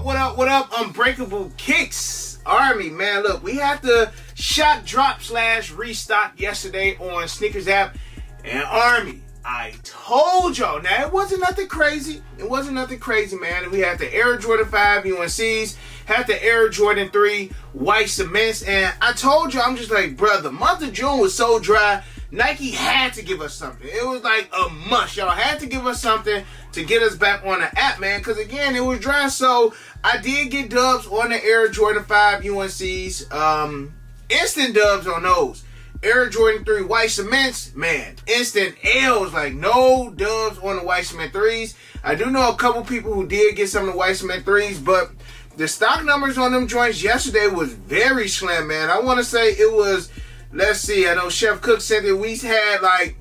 what up, Unbreakable Kicks Army, man. Look, we had the shop drop / restock yesterday on Sneakers app. And Army, I told y'all. Now, it wasn't nothing crazy. It wasn't nothing crazy, man. We had the Air Jordan 5 UNCs, had the Air Jordan 3 white cements, and I told you, I'm just like, bro, the month of June was so dry. Nike had to give us something. It was like a must. Y'all had to give us something to get us back on the app, man, because again, it was dry. So I did get dubs on the Air Jordan 5 UNCs. Instant dubs on those. Air Jordan 3 white cements, man, instant L's, like no dubs on the white cement 3s. I do know a couple people who did get some of the white cement 3s, but the stock numbers on them joints yesterday was very slim, man. I want to say it was, let's see, I know Chef Cook said that we had like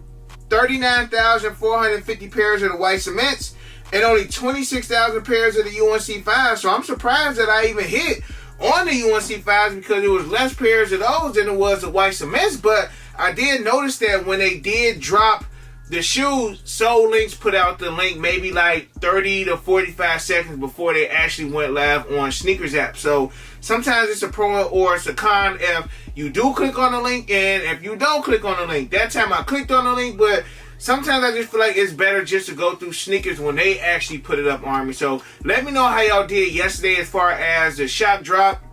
39,450 pairs of the white cements and only 26,000 pairs of the UNC 5. So I'm surprised that I even hit on the UNC 5s because it was less pairs of those than it was the white cements. But I did notice that when they did drop the shoes, Soul Links put out the link maybe like 30 to 45 seconds before they actually went live on Sneakers app. So sometimes it's a pro or it's a con if you do click on the link and if you don't click on the link. That time I clicked on the link, but sometimes I just feel like it's better just to go through Sneakers when they actually put it up, Army. So let me know how y'all did yesterday as far as the shop drop.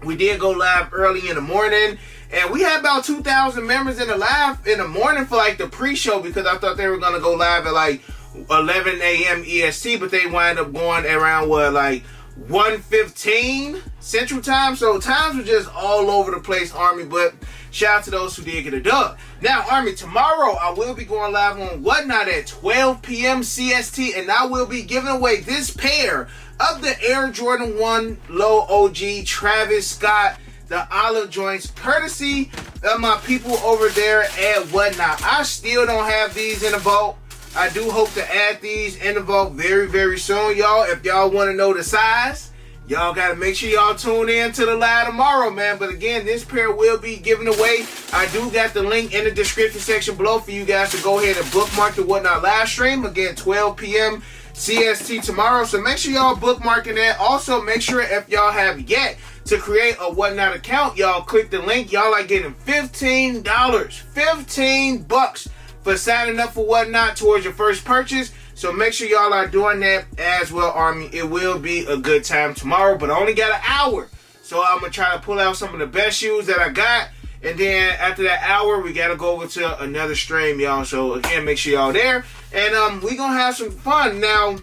We did go live early in the morning, and we had about 2,000 members in the live in the morning for like the pre-show because I thought they were going to go live at like 11 a.m. EST, but they wind up going around like 1:15 Central Time. So times were just all over the place, Army, but shout out to those who did get a dub. Now, Army, tomorrow I will be going live on Whatnot at 12 p.m. CST, and I will be giving away this pair of the Air Jordan 1 Low OG Travis Scott, the olive joints, courtesy of my people over there at Whatnot. I still don't have these in the vault. I do hope to add these in the vault very, very soon, y'all. If y'all want to know the size, y'all got to make sure y'all tune in to the live tomorrow, man. But again, this pair will be given away. I do got the link in the description section below for you guys to go ahead and bookmark the Whatnot live stream. Again, 12 p.m. CST tomorrow. So make sure y'all bookmarking that. Also, make sure if y'all have yet to create a Whatnot account, y'all click the link. Y'all are getting $15, $15 for signing up for Whatnot towards your first purchase. So make sure y'all are doing that as well, Army. It will be a good time tomorrow, but I only got an hour. So I'm going to try to pull out some of the best shoes that I got. And then after that hour, we got to go over to another stream, y'all. So again, make sure y'all there. And we going to have some fun. Now,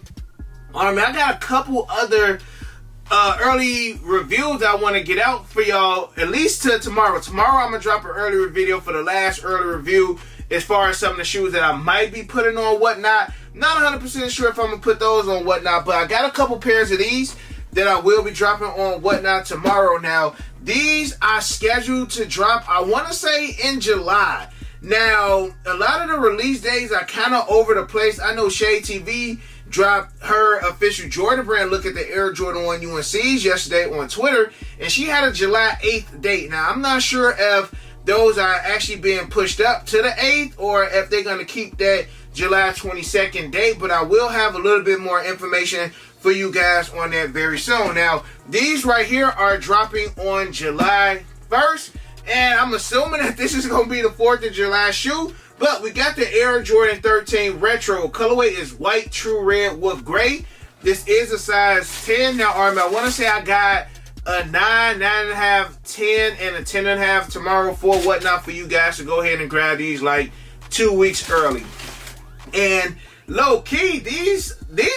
Army, I got a couple other early reviews I want to get out for y'all, at least to tomorrow. Tomorrow, I'm going to drop an earlier video for the last early review as far as some of the shoes that I might be putting on Whatnot. Not 100% sure if I'm going to put those on Whatnot, but I got a couple pairs of these that I will be dropping on Whatnot tomorrow. Now, these are scheduled to drop, I want to say, in July. Now, a lot of the release days are kind of over the place. I know Shade TV dropped her official Jordan brand look at the Air Jordan 1 UNCs yesterday on Twitter, and she had a July 8th date. Now, I'm not sure if those are actually being pushed up to the 8th or if they're going to keep that July 22nd date, but I will have a little bit more information for you guys on that very soon. Now, these right here are dropping on July 1st, and I'm assuming that this is going to be the 4th of July shoe, but we got the Air Jordan 13 Retro. Colorway is white, true red with gray. This is a size 10. Now, Army, I want to say I got a 9, 9.5, 10, and a 10.5 tomorrow for Whatnot for you guys to go ahead and grab these like 2 weeks early. And low-key, these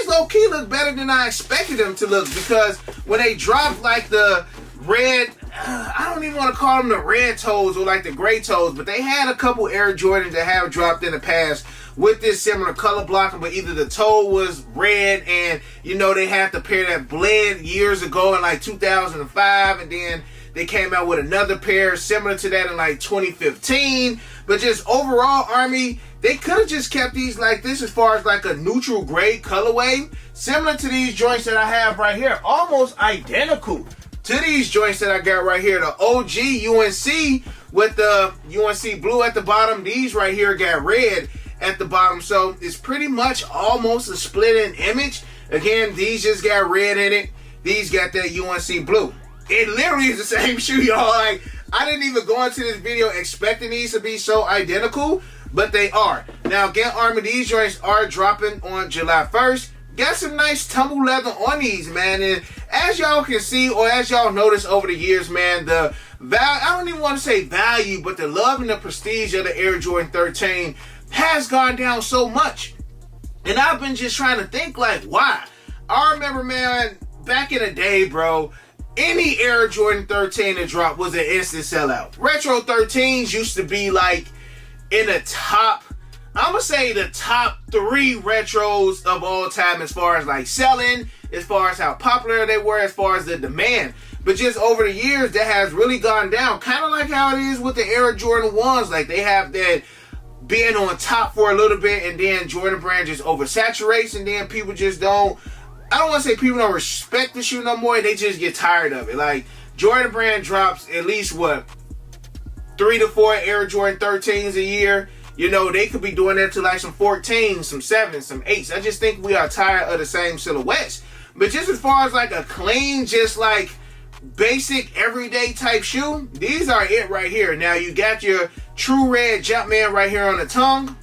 low-key look better than I expected them to look, because when they drop like the red, I don't even want to call them the red toes or like the gray toes, but they had a couple Air Jordans that have dropped in the past with this similar color blocking, but either the toe was red and, you know, they had the pair that bled years ago in like 2005, and then they came out with another pair similar to that in like 2015. But just overall, Army, they could have just kept these like this as far as like a neutral gray colorway, similar to these joints that I have right here, almost identical to these joints that I got right here. The OG UNC with the UNC blue at the bottom. These right here got red at the bottom. So it's pretty much almost a split in image. Again, these just got red in it. these got that UNC blue. It literally is the same shoe, y'all. Like, I didn't even go into this video expecting these to be so identical, but they are. Now, again, Army, these joints are dropping on July 1st. Got some nice tumble leather on these, man. And as y'all can see, or as y'all notice over the years, man, the value, I don't even want to say value, but the love and the prestige of the Air Jordan 13 has gone down so much. And I've been just trying to think, like, why? I remember, man, back in the day, bro, any Air Jordan 13 that dropped was an instant sellout. Retro 13s used to be, like, in the top, I'm going to say the top 3 retros of all time as far as, like, selling, as far as how popular they were, as far as the demand. But just over the years, that has really gone down. Kind of like how it is with the Air Jordan 1s. Like, they have that being on top for a little bit, and then Jordan Brand just oversaturates, and then people just don't, I don't want to say people don't respect the shoe no more, they just get tired of it. Like, Jordan Brand drops at least, what, 3 to 4 Air Jordan 13s a year. You know, they could be doing that to like some 14s, some 7s, some 8s. I just think we are tired of the same silhouettes. But just as far as like a clean, just like basic everyday type shoe, these are it right here. Now, you got your True Red Jumpman right here on the tongue.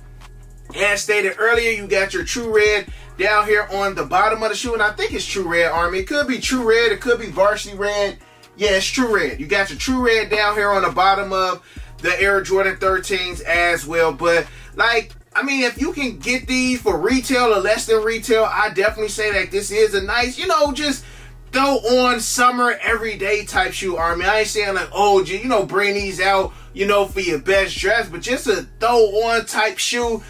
As stated earlier, you got your True Red down here on the bottom of the shoe, and I think it's True Red, Army. It could be True Red, it could be Varsity Red. Yeah, it's True Red. You got your True Red down here on the bottom of the Air Jordan 13s as well. But, like, I mean, if you can get these for retail or less than retail, I definitely say that this is a nice, you know, just throw on summer everyday type shoe, Army. I ain't saying like, oh, you know, bring these out, you know, for your best dress, but just a throw on type shoe.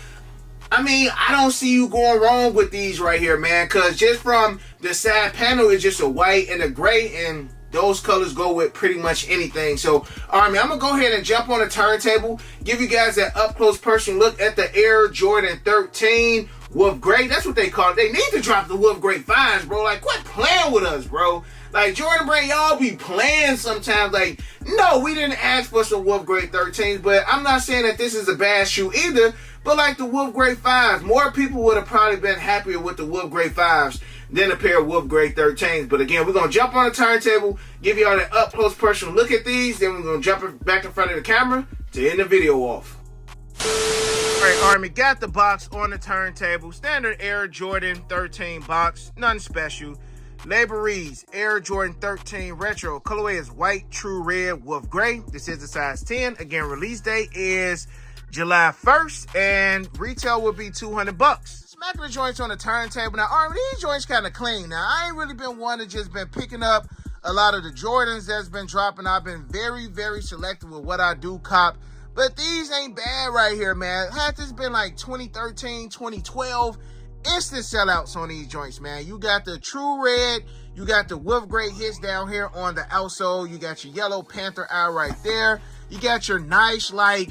I mean, I don't see you going wrong with these right here, man, because just from the side panel, it's just a white and a gray, and those colors go with pretty much anything. So, Army, I'm going to go ahead and jump on the turntable, give you guys that up-close personal look at the Air Jordan 13 Wolf Gray. That's what they call it. They need to drop the Wolf Gray 5s, bro. Like, quit playing with us, bro. Like, Jordan Brand, y'all be playing sometimes. Like, no, we didn't ask for some Wolf Gray 13s, but I'm not saying that this is a bad shoe either. But like the Wolf Gray 5s, more people would have probably been happier with the Wolf Gray 5s than a pair of Wolf Gray 13s. But again, we're going to jump on the turntable, give y'all an up-close personal look at these, then we're going to jump back in front of the camera to end the video off. Alright, Army, got the box on the turntable. Standard Air Jordan 13 box, nothing special. Label reads Air Jordan 13 Retro. Colorway is white, True Red, Wolf Gray. This is the size 10. Again, release date is July 1st, and retail will be $200. Smacking the joints on the turntable. Now, Army, these joints kind of clean. Now, I ain't really been one that just been picking up a lot of the Jordans that's been dropping. I've been very, very selective with what I do cop. But these ain't bad right here, man. Had this been like 2013, 2012, instant sellouts on these joints, man. You got the True Red, you got the Wolf Gray hits down here on the outsole, you got your yellow Panther eye right there, you got your nice, like,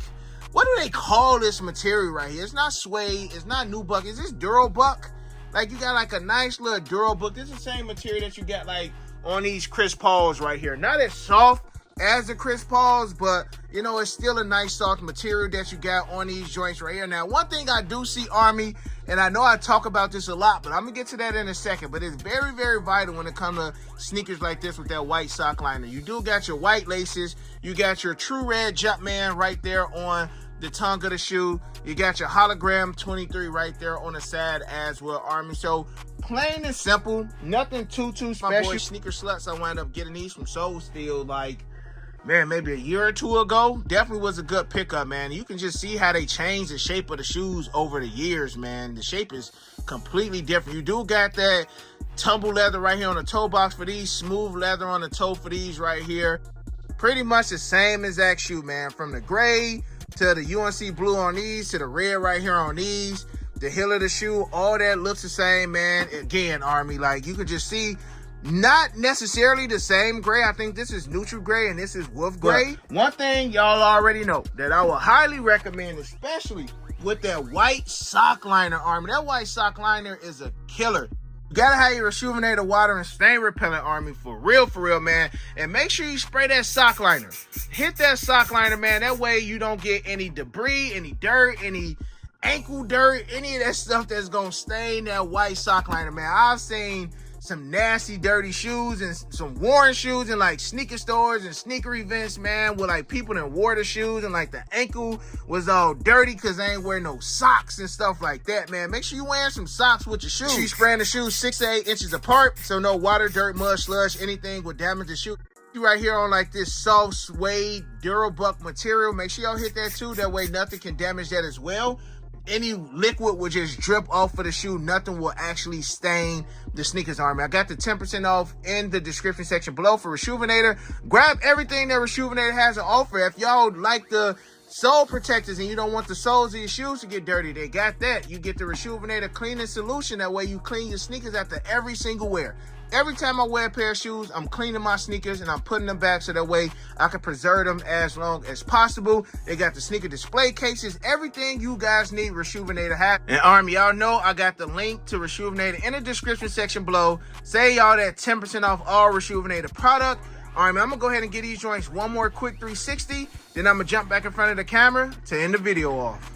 what do they call this material right here? It's not suede, it's not nubuck, is this Durabuck? Like, you got like a nice little Durabuck. This is the same material that you got like on these Chris Pauls right here. Not as soft as the Chris Pauls, but you know, it's still a nice soft material that you got on these joints right here. Now, one thing I do see, Army, and I know I talk about this a lot, but I'm gonna get to that in a second, but it's very, very vital when it comes to sneakers like this with that white sock liner. You do got your white laces, you got your True Red Jumpman right there on the tongue of the shoe, you got your hologram 23 right there on the side as well, Army. So plain and simple, nothing too special. My boy Sneaker Sluts, I wound up getting these from Soul Steel like, man, maybe a year or two ago. Definitely was a good pickup, man. You can just see how they changed the shape of the shoes over the years, man. The shape is completely different. You do got that tumble leather right here on the toe box for these, smooth leather on the toe for these right here. Pretty much the same exact shoe, man. From the gray to the UNC blue on these to the red right here on these. The heel of the shoe, all that looks the same, man. Again, Army, like, you can just see not necessarily the same gray. I think this is neutral gray and this is wolf gray. But one thing y'all already know that I would highly recommend, especially with that white sock liner, Army. That white sock liner is a killer. You gotta have your Rejuvenator water and stain repellent, Army, for real, man. And make sure you spray that sock liner. Hit that sock liner, man. That way you don't get any debris, any dirt, any ankle dirt, any of that stuff that's gonna stain that white sock liner, man. I've seen some nasty, dirty shoes and some worn shoes in like sneaker stores and sneaker events, man, with like people that wore the shoes and like the ankle was all dirty because they ain't wearing no socks and stuff like that, man. Make sure you wearing some socks with your shoes. You spraying the shoes 6 to 8 inches apart so no water, dirt, mud, slush, anything will damage the shoe. Right here on like this soft suede Durabuck material. Make sure y'all hit that too. That way nothing can damage that as well. Any liquid will just drip off of the shoe. Nothing will actually stain the sneakers, Army. I got the 10% off in the description section below for Reshoevn8r. Grab everything that Reshoevn8r has to offer. If y'all like the sole protectors and you don't want the soles of your shoes to get dirty, they got that. You get the Reshoevn8r cleaning solution. That way you clean your sneakers after every single wear. Every time I wear a pair of shoes, I'm cleaning my sneakers and I'm putting them back so that way I can preserve them as long as possible. They got the sneaker display cases, everything you guys need Reshoevn8r have. And Army, y'all know I got the link to Reshoevn8r in the description section below. Say y'all that 10% off all Reshoevn8r product. Army, I'm gonna go ahead and get these joints one more quick 360, then I'm gonna jump back in front of the camera to end the video off.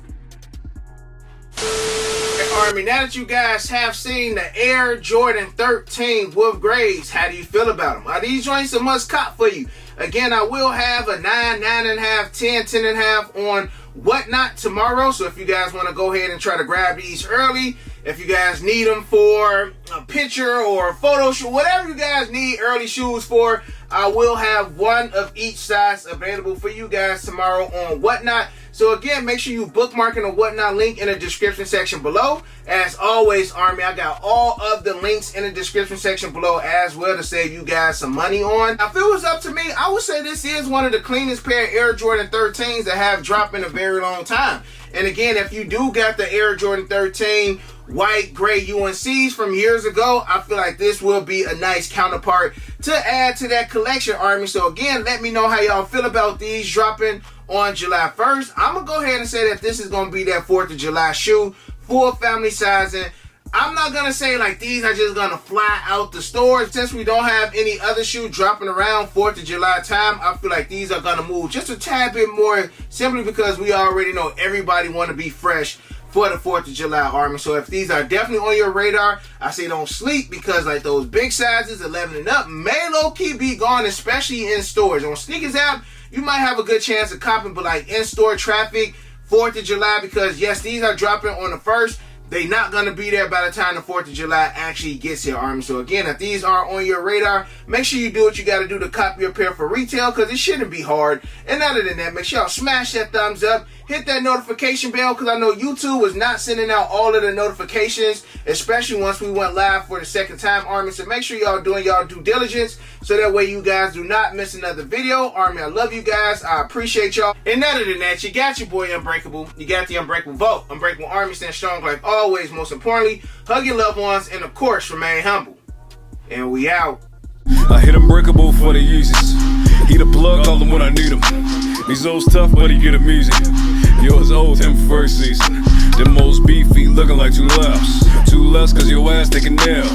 Army, now that you guys have seen the Air Jordan 13 with grades, how do you feel about them? Are these joints a must cop for you? Again, I will have a 9, 9.5, 10, 10.5 on Whatnot tomorrow. So if you guys want to go ahead and try to grab these early, if you guys need them for a picture or a photo shoot, whatever you guys need early shoes for, I will have one of each size available for you guys tomorrow on Whatnot. So again, make sure you bookmark the Whatnot link in the description section below. As always, Army, I got all of the links in the description section below as well to save you guys some money on. Now, if it was up to me, I would say this is one of the cleanest pair of Air Jordan 13s that have dropped in a very long time. And again, if you do got the Air Jordan 13 white gray UNCs from years ago, I feel like this will be a nice counterpart to add to that collection, Army. So again, let me know how y'all feel about these dropping on July 1st. I'm gonna go ahead and say that this is gonna be that 4th of July shoe, full family sizing. I'm not gonna say like these are just gonna fly out the stores. Since we don't have any other shoe dropping around 4th of July time, I feel like these are gonna move just a tad bit more, simply because we already know everybody want to be fresh for the 4th of July, Army. So if these are definitely on your radar, I say don't sleep, because like those big sizes, 11 and up, may low-key be gone, especially in stores. On Sneakers app, you might have a good chance of copping, but like in-store traffic, 4th of July, because yes, these are dropping on the 1st. They not going to be there by the time the 4th of July actually gets here, Army. So again, if these are on your radar, make sure you do what you got to do to cop your pair for retail, because it shouldn't be hard. And other than that, make sure y'all smash that thumbs up. Hit that notification bell, because I know YouTube was not sending out all of the notifications, especially once we went live for the second time, Army. So make sure y'all doing y'all due diligence, so that way you guys do not miss another video. Army, I love you guys. I appreciate y'all. And other than that, you got your boy Unbreakable. You got the Unbreakable vote. Unbreakable Army, stand strong like always. Most importantly, hug your loved ones, and of course, remain humble. And we out. I hit Unbreakable for the uses. He the plug, call him when I need him. These old's tough, but he get him easy. Yours old, him first season. Them most beefy, looking like 2 lefts. 2 less, cause your ass taking nail.